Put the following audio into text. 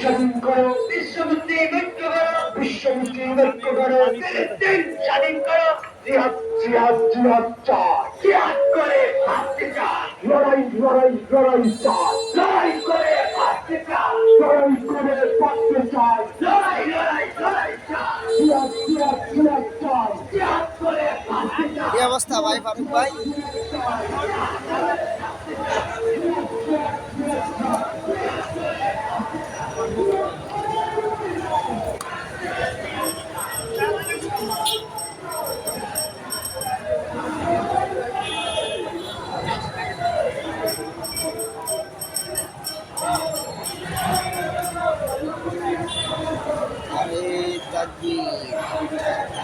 স্বাধীন করো, বিশ্বমুসলিম ঐক্য করো, বিশ্বমুসলিম ঐক্য করো, ফিলিস্তিন স্বাধীন করো। জিহাদ জিহাদ জিহাদ চাই, জিহাদ করে বাঁচতে চাই, লড়াই লড়াই লড়াই চাই, লড়াই করে বাঁচতে চাই, লড়াই করে বাঁচতে চাই, লড়াই লড়াই লড়াই চাই, জিহাদ জিহাদ জিহাদ চাই, জিহাদ করে বাঁচতে চাই। কি অবস্থা ভাই ফারুক ভাই? আরে তাকবীর।